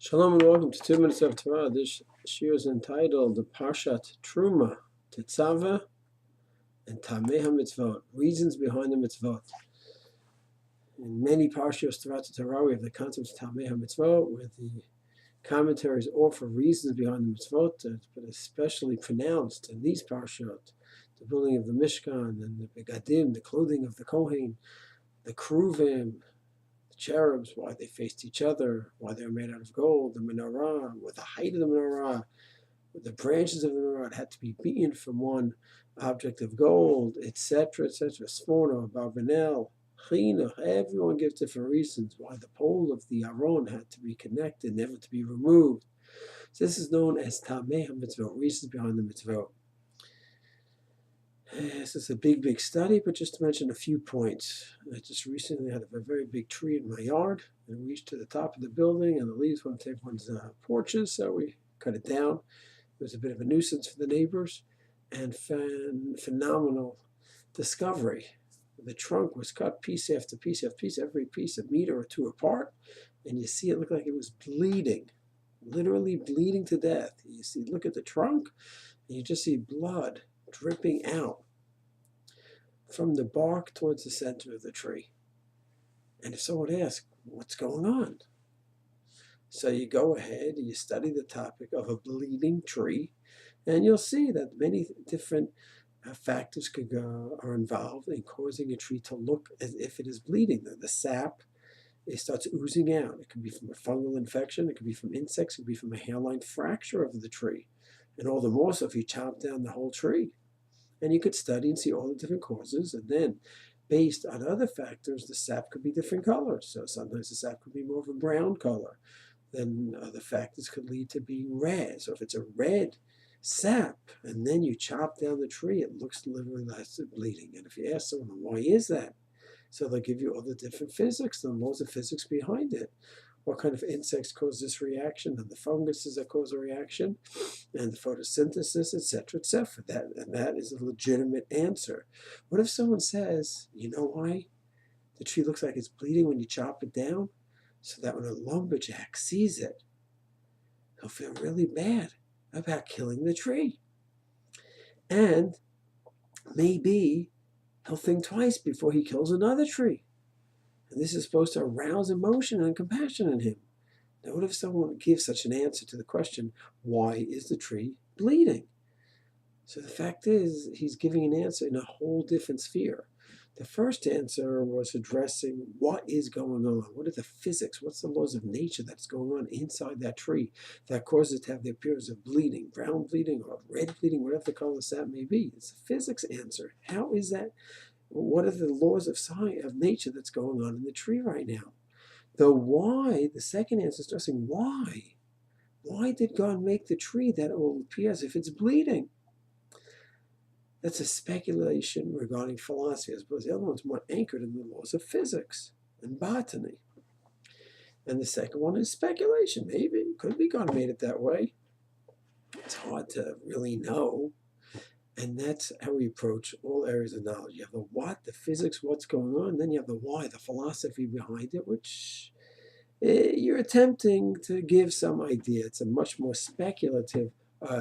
Shalom and welcome to 2 Minutes of Torah. This shir is entitled the Parshat Truma, Tetzaveh, and Taamai Hamitzvoth, reasons behind the mitzvot. In many parshas throughout the Torah, we have the concept of Taamai Hamitzvoth, where the commentaries offer reasons behind the mitzvot, but especially pronounced in these parshot, the building of the Mishkan and the begadim, the clothing of the Kohen, the Kruvim, cherubs, why they faced each other, why they were made out of gold, the menorah, with the height of the menorah, with the branches of the menorah had to be beaten from one object of gold, etc., etc. Sforno, Barbanel, Chinuch, everyone gives different reasons why the pole of the Aron had to be connected, never to be removed. So this is known as Taamai Hamitzvoth, reasons behind the mitzvot. This is a big study, but just to mention a few points. I just recently had a very big tree in my yard and reached to the top of the building, and the leaves went to everyone's porches, so we cut it down. It was a bit of a nuisance for the neighbors, and phenomenal discovery. The trunk was cut piece after piece after piece, every piece a meter or two apart, and you see it looked like it was bleeding, literally bleeding to death. You see, look at the trunk, and you just see blood dripping out from the bark towards the center of the tree. And if someone asks, what's going on? So you go ahead, you study the topic of a bleeding tree, and you'll see that many different factors are involved in causing a tree to look as if it is bleeding. The sap, it starts oozing out. It could be from a fungal infection, it could be from insects, it could be from a hairline fracture of the tree. And all the more so if you chop down the whole tree. And you could study and see all the different causes, and then based on other factors, the sap could be different colors. So sometimes the sap could be more of a brown color. Then other factors could lead to being red. So if it's a red sap, and then you chop down the tree, it looks literally like it's bleeding. And if you ask someone, why is that? So they'll give you all the different physics, the laws of physics behind it. What kind of insects cause this reaction, and the funguses that cause a reaction, and the photosynthesis, etc., etc. That is a legitimate answer. What if someone says, you know why the tree looks like it's bleeding when you chop it down? So that when a lumberjack sees it, he'll feel really bad about killing the tree. And maybe he'll think twice before he kills another tree. And this is supposed to arouse emotion and compassion in him. Now, what if someone gives such an answer to the question, why is the tree bleeding? So the fact is, he's giving an answer in a whole different sphere. The first answer was addressing what is going on. What are the physics? What's the laws of nature that's going on inside that tree that causes it to have the appearance of bleeding, brown bleeding or red bleeding, whatever the color sap may be? It's a physics answer. How is that? What are the laws of science, of nature that's going on in the tree right now? The why, the second answer is addressing why. Why did God make the tree that it will appear as if it's bleeding? That's a speculation regarding philosophy, as opposed to the other one's more anchored in the laws of physics and botany. And the second one is speculation. Maybe, could be God made it that way. It's hard to really know. And that's how we approach all areas of knowledge. You have the what, the physics, what's going on, and then you have the why, the philosophy behind it, which you're attempting to give some idea. It's a much more speculative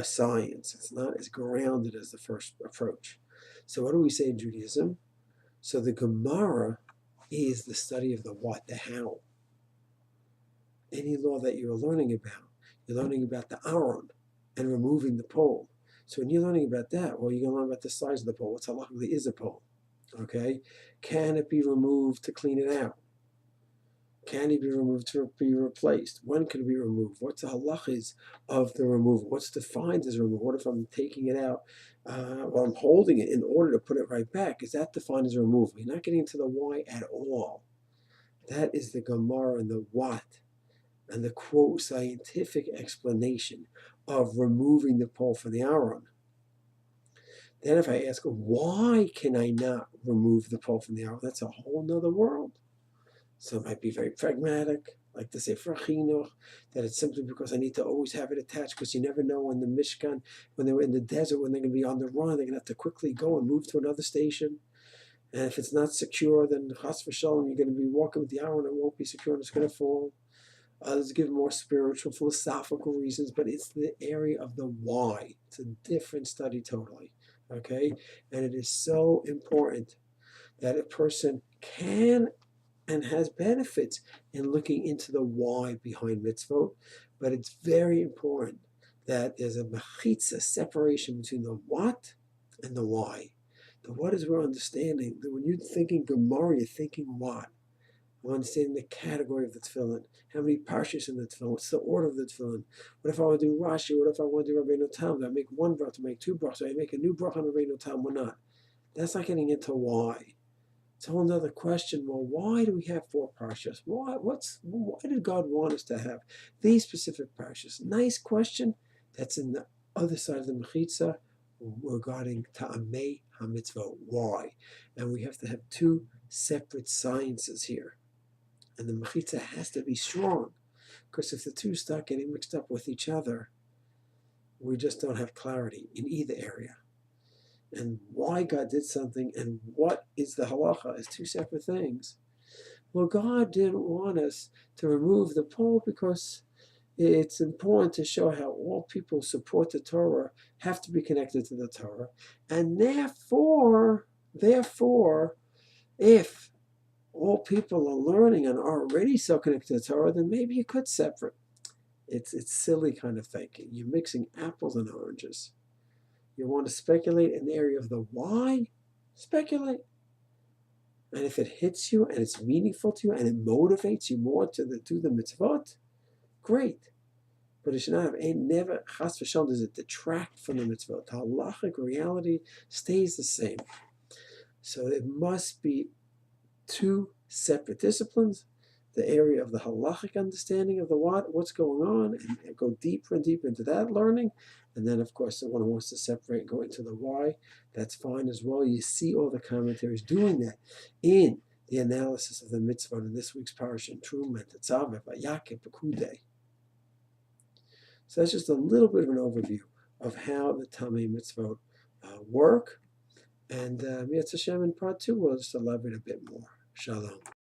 science. It's not as grounded as the first approach. So what do we say in Judaism? So the Gemara is the study of the what, the how. Any law that you're learning about the Aron and removing the pole. So when you're learning about that, well, you're going to learn about the size of the pole. What's halachically is a pole? Okay? Can it be removed to clean it out? Can it be removed to be replaced? When can it be removed? What's the halachas of the removal? What's defined as removal? What if I'm taking it out while I'm holding it in order to put it right back? Is that defined as removal? You're not getting into the why at all. That is the Gemara and the what and the quote scientific explanation of removing the pole from the Aron. Then if I ask, why can I not remove the pole from the Aron? That's a whole nother world. So it might be very pragmatic, like to say for chinuch, that it's simply because I need to always have it attached, because you never know when the Mishkan, when they were in the desert, when they're going to be on the run, they're going to have to quickly go and move to another station. And if it's not secure, then chas v'shalom, you're going to be walking with the Aron, it won't be secure and it's going to fall. Others give more spiritual, philosophical reasons, but it's the area of the why. It's a different study totally, okay? And it is so important that a person can and has benefits in looking into the why behind mitzvot, but it's very important that there's a mechitza, separation between the what and the why. The what is we're understanding that when you're thinking Gemara, you're thinking what? We're understanding the category of the tefillin. How many parshas in the tefillin? What's the order of the tefillin? What if I want to do Rashi? What if I want to do Rabbeinu Tam? Do I make one bracha? Do I make two brachas? Do I make a new bracha on Rabbeinu Tam or not? That's not getting into why. It's a whole other question. Well, why do we have 4 parshas? Why did God want us to have these specific parshas? Nice question. That's in the other side of the mechitza regarding Taamai Hamitzvoth. Why? And we have to have 2 separate sciences here. And the mechitza has to be strong, because if the 2 start getting mixed up with each other, we just don't have clarity in either area. And why God did something and what is the halacha is 2 separate things. Well, God didn't want us to remove the pole because it's important to show how all people who support the Torah have to be connected to the Torah. And therefore, if all people are learning and are already so connected to the Torah, then maybe you could separate. It's silly kind of thinking. You're mixing apples and oranges. You want to speculate in the area of the why? Speculate. And if it hits you and it's meaningful to you and it motivates you more to do the mitzvot, great. But it should not have, never, chas v'shalom, does it detract from the mitzvot. The halachic reality stays the same. So it must be 2 separate disciplines, the area of the halachic understanding of the what's going on, and go deeper and deeper into that learning. And then, of course, the one who wants to separate and go into the why, that's fine as well. You see all the commentaries doing that in the analysis of the mitzvah in this week's parasha, Truma, Tetzaveh, Vayakhel, Pekudei. So that's just a little bit of an overview of how the Taamai Mitzvot work. And Mitzvah Hashem in part 2, we'll just elaborate a bit more. Shalom.